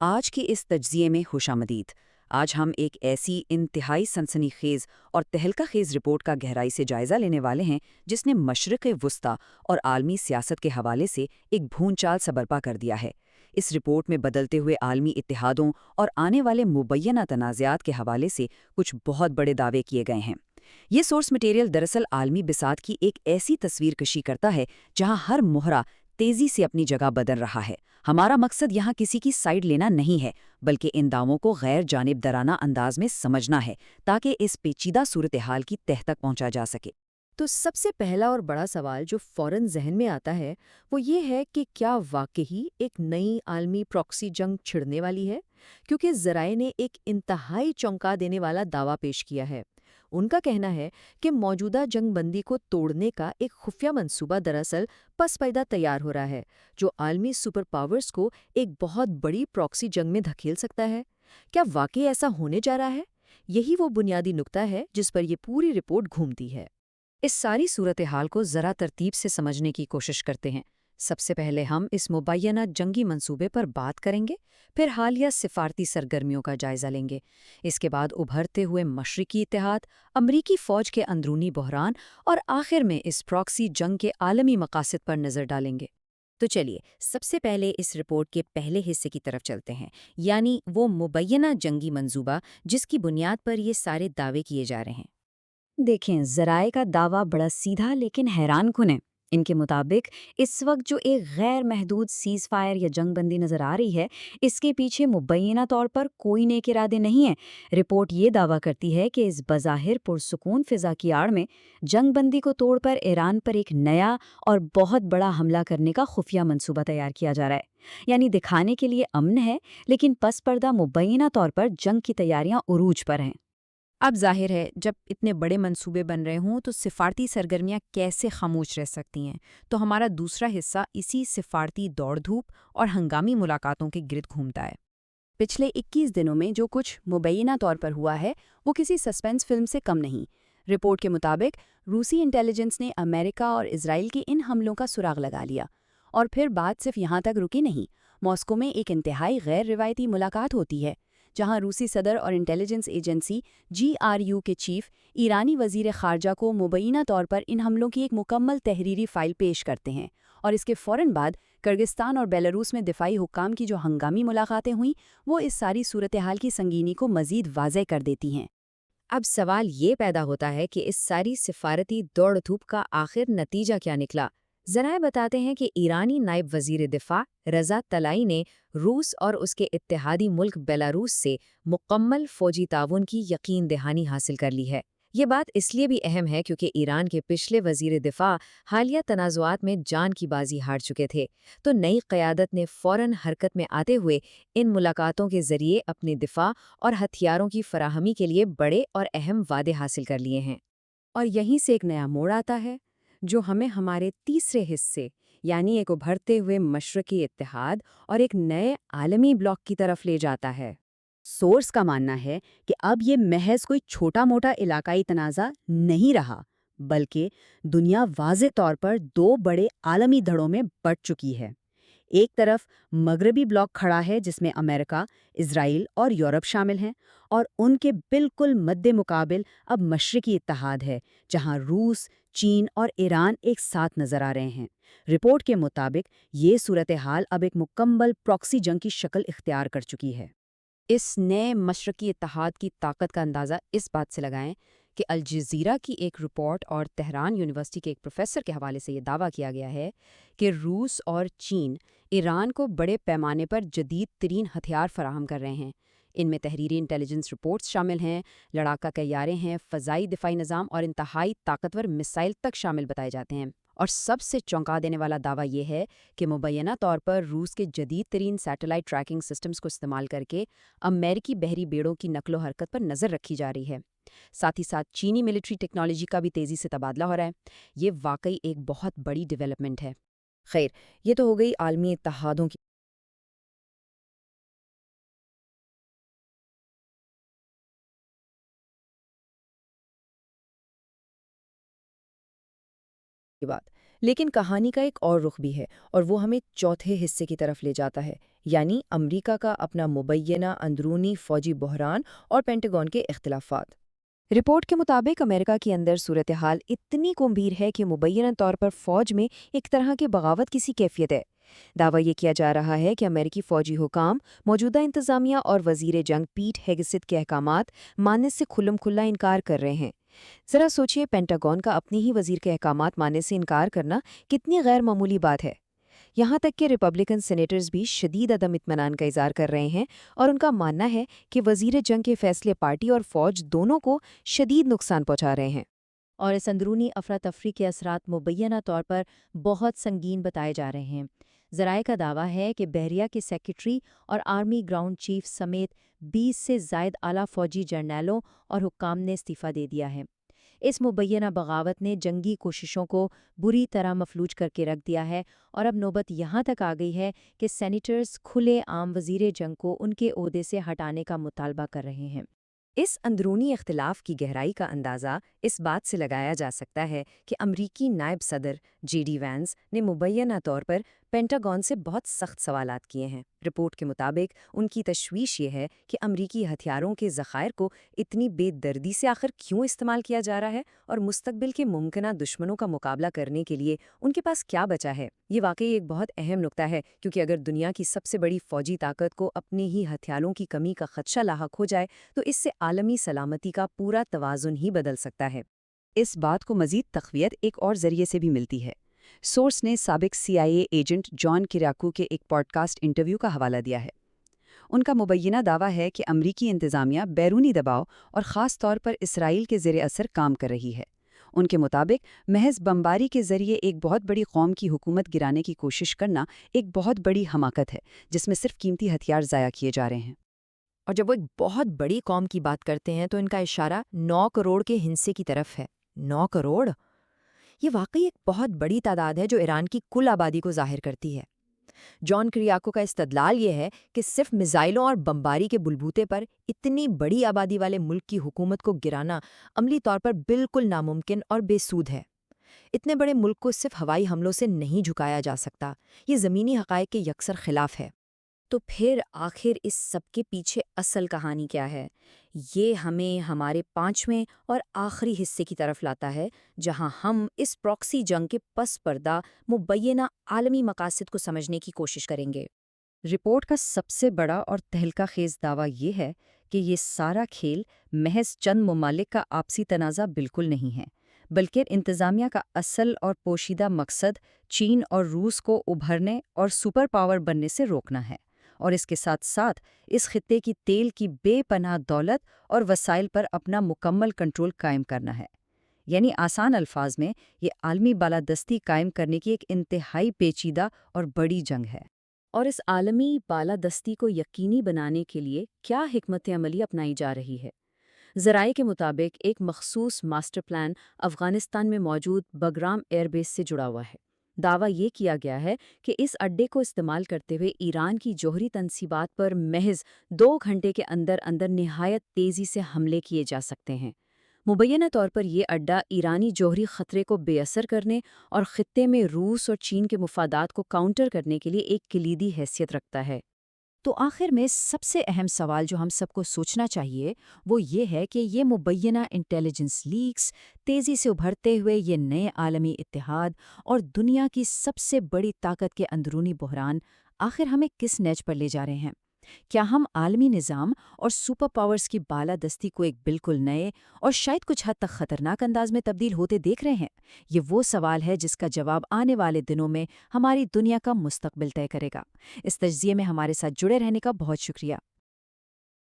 آج کے اس تجزیے میں خوش آمدید۔ آج ہم ایک ایسی انتہائی سنسنی خیز اور تہلکہ خیز رپورٹ کا گہرائی سے جائزہ لینے والے ہیں جس نے مشرق وسطیٰ اور عالمی سیاست کے حوالے سے ایک بھونچال سا برپا کر دیا ہے۔ اس رپورٹ میں بدلتے ہوئے عالمی اتحادوں اور آنے والے مبینہ تنازعات کے حوالے سے کچھ بہت بڑے دعوے کیے گئے ہیں۔ یہ سورس مٹیریل دراصل عالمی بساط کی ایک ایسی تصویر کشی کرتا ہے جہاں ہر مہرہ تیزی سے اپنی جگہ بدل رہا ہے۔ ہمارا مقصد یہاں کسی کی سائیڈ لینا نہیں ہے، بلکہ ان دعووں کو غیر جانبدارانہ انداز میں سمجھنا ہے تاکہ اس پیچیدہ صورتحال کی تہہ تک پہنچا جا سکے۔ تو سب سے پہلا اور بڑا سوال جو فوراً ذہن میں آتا ہے وہ یہ ہے کہ کیا واقعی ایک نئی عالمی پراکسی جنگ چھڑنے والی ہے؟ کیونکہ ذرائع نے ایک انتہائی چونکا دینے والا دعویٰ پیش کیا ہے۔ ان کا کہنا ہے کہ موجودہ جنگ بندی کو توڑنے کا ایک خفیہ منصوبہ دراصل پس پیدا تیار ہو رہا ہے، جو عالمی سپر پاورز کو ایک بہت بڑی پراکسی جنگ میں دھکیل سکتا ہے۔ کیا واقعی ایسا ہونے جا رہا ہے؟ یہی وہ بنیادی نقطہ ہے جس پر یہ پوری رپورٹ گھومتی ہے۔ اس ساری صورتحال کو ذرا ترتیب سے سمجھنے کی کوشش کرتے ہیں۔ سب سے پہلے ہم اس مبینہ جنگی منصوبے پر بات کریں گے، پھر حالیہ سفارتی سرگرمیوں کا جائزہ لیں گے۔ اس کے بعد ابھرتے ہوئے مشرقی اتحاد، امریکی فوج کے اندرونی بحران اور آخر میں اس پراکسی جنگ کے عالمی مقاصد پر نظر ڈالیں گے۔ تو چلیے سب سے پہلے اس رپورٹ کے پہلے حصے کی طرف چلتے ہیں، یعنی وہ مبینہ جنگی منصوبہ جس کی بنیاد پر یہ سارے دعوے کیے جا رہے ہیں۔ دیکھیں، ذرائع کا دعویٰ بڑا سیدھا لیکن حیران کن ہے۔ ان کے مطابق اس وقت جو ایک غیر محدود سیز فائر یا جنگ بندی نظر آ رہی ہے، اس کے پیچھے مبینہ طور پر کوئی نیک ارادے نہیں ہیں۔ رپورٹ یہ دعویٰ کرتی ہے کہ اس بظاہر پرسکون فضا کی آڑ میں جنگ بندی کو توڑ پر ایران پر ایک نیا اور بہت بڑا حملہ کرنے کا خفیہ منصوبہ تیار کیا جا رہا ہے۔ یعنی دکھانے کے لیے امن ہے، لیکن پس پردہ مبینہ طور پر جنگ کی تیاریاں عروج پر ہیں۔ اب ظاہر ہے جب اتنے بڑے منصوبے بن رہے ہوں تو سفارتی سرگرمیاں کیسے خاموش رہ سکتی ہیں؟ تو ہمارا دوسرا حصہ اسی سفارتی دوڑ دھوپ اور ہنگامی ملاقاتوں کے گرد گھومتا ہے۔ پچھلے 21 دنوں میں جو کچھ مبینہ طور پر ہوا ہے وہ کسی سسپینس فلم سے کم نہیں۔ رپورٹ کے مطابق روسی انٹیلیجنس نے امریکہ اور اسرائیل کے ان حملوں کا سراغ لگا لیا، اور پھر بات صرف یہاں تک رکی نہیں۔ ماسکو میں ایک انتہائی غیر روایتی ملاقات ہوتی ہے جہاں روسی صدر اور انٹیلیجنس ایجنسی GRU کے چیف ایرانی وزیر خارجہ کو مبینہ طور پر ان حملوں کی ایک مکمل تحریری فائل پیش کرتے ہیں، اور اس کے فوراً بعد کرغستان اور بیلاروس میں دفاعی حکام کی جو ہنگامی ملاقاتیں ہوئیں وہ اس ساری صورتحال کی سنگینی کو مزید واضح کر دیتی ہیں۔ اب سوال یہ پیدا ہوتا ہے کہ اس ساری سفارتی دوڑ دھوپ کا آخر نتیجہ کیا نکلا؟ ذرائع بتاتے ہیں کہ ایرانی نائب وزیر دفاع رضا طلائی نے روس اور اس کے اتحادی ملک بیلاروس سے مکمل فوجی تعاون کی یقین دہانی حاصل کر لی ہے۔ یہ بات اس لیے بھی اہم ہے کیونکہ ایران کے پچھلے وزیر دفاع حالیہ تنازعات میں جان کی بازی ہار چکے تھے، تو نئی قیادت نے فوراً حرکت میں آتے ہوئے ان ملاقاتوں کے ذریعے اپنے دفاع اور ہتھیاروں کی فراہمی کے لیے بڑے اور اہم وعدے حاصل کر لیے ہیں۔ اور یہیں سے ایک نیا موڑ آتا ہے جو ہمیں ہمارے تیسرے حصے، یعنی ایک ابھرتے ہوئے مشرقی اتحاد اور ایک نئے عالمی بلاک کی طرف لے جاتا ہے۔ سورس کا ماننا ہے کہ اب یہ محض کوئی چھوٹا موٹا علاقائی تنازع نہیں رہا، بلکہ دنیا واضح طور پر دو بڑے عالمی دھڑوں میں بٹ چکی ہے۔ ایک طرف مغربی بلاک کھڑا ہے جس میں امریکہ، اسرائیل اور یورپ شامل ہیں، اور ان کے بالکل مد مقابل اب مشرقی اتحاد ہے جہاں روس، چین اور ایران ایک ساتھ نظر آ رہے ہیں۔ رپورٹ کے مطابق یہ صورتحال اب ایک مکمل پراکسی جنگ کی شکل اختیار کر چکی ہے۔ اس نئے مشرقی اتحاد کی طاقت کا اندازہ اس بات سے لگائیں کہ الجزیرہ کی ایک رپورٹ اور تہران یونیورسٹی کے ایک پروفیسر کے حوالے سے یہ دعویٰ کیا گیا ہے کہ روس اور چین ایران کو بڑے پیمانے پر جدید ترین ہتھیار فراہم کر رہے ہیں۔ ان میں تحریری انٹیلیجنس رپورٹس شامل ہیں، لڑاکا طیارے ہیں، فضائی دفاعی نظام اور انتہائی طاقتور میزائل تک شامل بتائے جاتے ہیں۔ اور سب سے چونکا دینے والا دعویٰ یہ ہے کہ مبینہ طور پر روس کے جدید ترین سیٹلائٹ ٹریکنگ سسٹمز کو استعمال کر کے امریکی بحری بیڑوں کی نقل و حرکت پر نظر رکھی جا رہی ہے۔ ساتھ ہی ساتھ چینی ملٹری ٹیکنالوجی کا بھی تیزی سے تبادلہ ہو رہا ہے۔ یہ واقعی ایک بہت بڑی ڈیولپمنٹ ہے۔ خیر، یہ تو ہو گئی عالمی اتحادوں کی بات۔ لیکن کہانی کا ایک اور رخ بھی ہے اور وہ ہمیں چوتھے حصے کی طرف لے جاتا ہے، یعنی امریکہ کا اپنا مبینہ اندرونی فوجی بحران اور پینٹاگون کے اختلافات۔ رپورٹ کے مطابق امریکہ کے اندر صورتحال اتنی گمبھیر ہے کہ مبینہ طور پر فوج میں ایک طرح کی بغاوت کی سی کیفیت ہے۔ دعویٰ یہ کیا جا رہا ہے کہ امریکی فوجی حکام موجودہ انتظامیہ اور وزیر جنگ پیٹ ہیگسٹ کے احکامات ماننے سے کھلم کھلا انکار کر رہے ہیں۔ ذرا سوچئے، پینٹاگون کا اپنی ہی وزیر کے احکامات ماننے سے انکار کرنا کتنی غیر معمولی بات ہے۔ یہاں تک کہ ریپبلکن سینیٹرز بھی شدید عدم اطمینان کا اظہار کر رہے ہیں اور ان کا ماننا ہے کہ وزیر جنگ کے فیصلے پارٹی اور فوج دونوں کو شدید نقصان پہنچا رہے ہیں۔ اور اس اندرونی افراتفری کے اثرات مبینہ طور پر بہت سنگین بتائے جا رہے ہیں۔ ذرائع کا دعویٰ ہے کہ بحریہ کے سیکریٹری اور آرمی گراؤنڈ چیف سمیت 20 سے زائد اعلیٰ فوجی جرنیلوں اور حکام نے استعفیٰ دے دیا ہے۔ اس مبینہ بغاوت نے جنگی کوششوں کو بری طرح مفلوج کر کے رکھ دیا ہے اور اب نوبت یہاں تک آ گئی ہے کہ سینیٹرز کھلے عام وزیر جنگ کو ان کے عہدے سے ہٹانے کا مطالبہ کر رہے ہیں۔ اس اندرونی اختلاف کی گہرائی کا اندازہ اس بات سے لگایا جا سکتا ہے کہ امریکی نائب صدر جے ڈی وینس نے مبینہ طور پر پینٹاگون سے بہت سخت سوالات کیے ہیں۔ رپورٹ کے مطابق ان کی تشویش یہ ہے کہ امریکی ہتھیاروں کے ذخائر کو اتنی بے دردی سے آخر کیوں استعمال کیا جا رہا ہے اور مستقبل کے ممکنہ دشمنوں کا مقابلہ کرنے کے لیے ان کے پاس کیا بچا ہے۔ یہ واقعی ایک بہت اہم نقطہ ہے، کیونکہ اگر دنیا کی سب سے بڑی فوجی طاقت کو اپنے ہی ہتھیاروں کی کمی کا خدشہ لاحق ہو جائے تو اس سے عالمی سلامتی کا پورا توازن ہی بدل سکتا ہے۔ اس بات کو مزید تقویت ایک اور ذریعے سے بھی ملتی ہے۔ سورس نے سابق CIA ایجنٹ جان کیریاکو کے ایک پوڈ کاسٹ انٹرویو کا حوالہ دیا ہے۔ ان کا مبینہ دعویٰ ہے کہ امریکی انتظامیہ بیرونی دباؤ اور خاص طور پر اسرائیل کے زیر اثر کام کر رہی ہے۔ ان کے مطابق محض بمباری کے ذریعے ایک بہت بڑی قوم کی حکومت گرانے کی کوشش کرنا ایک بہت بڑی حماقت ہے، جس میں صرف قیمتی ہتھیار ضائع کیے جا رہے ہیں۔ اور جب وہ ایک بہت بڑی قوم کی بات کرتے ہیں تو ان کا اشارہ 9 کروڑ کے ہندسے کی طرف ہے۔ 9 کروڑ! یہ واقعی ایک بہت بڑی تعداد ہے جو ایران کی کل آبادی کو ظاہر کرتی ہے۔ جان کیریاکو کا استدلال یہ ہے کہ صرف میزائلوں اور بمباری کے بلبوتے پر اتنی بڑی آبادی والے ملک کی حکومت کو گرانا عملی طور پر بالکل ناممکن اور بے سود ہے۔ اتنے بڑے ملک کو صرف ہوائی حملوں سے نہیں جھکایا جا سکتا، یہ زمینی حقائق کے یکسر خلاف ہے۔ تو پھر آخر اس سب کے پیچھے اصل کہانی کیا ہے؟ یہ ہمیں ہمارے 5ویں اور آخری حصے کی طرف لاتا ہے، جہاں ہم اس پراکسی جنگ کے پس پردہ مبینہ عالمی مقاصد کو سمجھنے کی کوشش کریں گے۔ رپورٹ کا سب سے بڑا اور تہلکہ خیز دعویٰ یہ ہے کہ یہ سارا کھیل محض چند ممالک کا آپسی تنازع بالکل نہیں ہے، بلکہ انتظامیہ کا اصل اور پوشیدہ مقصد چین اور روس کو ابھرنے اور سپر پاور بننے سے روکنا ہے، اور اس کے ساتھ ساتھ اس خطے کی تیل کی بے پناہ دولت اور وسائل پر اپنا مکمل کنٹرول قائم کرنا ہے۔ یعنی آسان الفاظ میں یہ عالمی بالادستی قائم کرنے کی ایک انتہائی پیچیدہ اور بڑی جنگ ہے۔ اور اس عالمی بالادستی کو یقینی بنانے کے لیے کیا حکمت عملی اپنائی جا رہی ہے؟ ذرائع کے مطابق ایک مخصوص ماسٹر پلان افغانستان میں موجود بگرام ایئر بیس سے جڑا ہوا ہے۔ دعویٰ یہ کیا گیا ہے کہ اس اڈے کو استعمال کرتے ہوئے ایران کی جوہری تنصیبات پر محض 2 گھنٹے کے اندر اندر نہایت تیزی سے حملے کیے جا سکتے ہیں۔ مبینہ طور پر یہ اڈا ایرانی جوہری خطرے کو بے اثر کرنے اور خطے میں روس اور چین کے مفادات کو کاؤنٹر کرنے کے لیے ایک کلیدی حیثیت رکھتا ہے۔ تو آخر میں سب سے اہم سوال جو ہم سب کو سوچنا چاہیے وہ یہ ہے کہ یہ مبینہ انٹیلیجنس لیکس، تیزی سے ابھرتے ہوئے یہ نئے عالمی اتحاد اور دنیا کی سب سے بڑی طاقت کے اندرونی بحران آخر ہمیں کس نیج پر لے جا رہے ہیں؟ کیا ہم عالمی نظام اور سپر پاورز کی بالادستی کو ایک بالکل نئے اور شاید کچھ حد تک خطرناک انداز میں تبدیل ہوتے دیکھ رہے ہیں؟ یہ وہ سوال ہے جس کا جواب آنے والے دنوں میں ہماری دنیا کا مستقبل طے کرے گا۔ اس تجزیے میں ہمارے ساتھ جڑے رہنے کا بہت شکریہ۔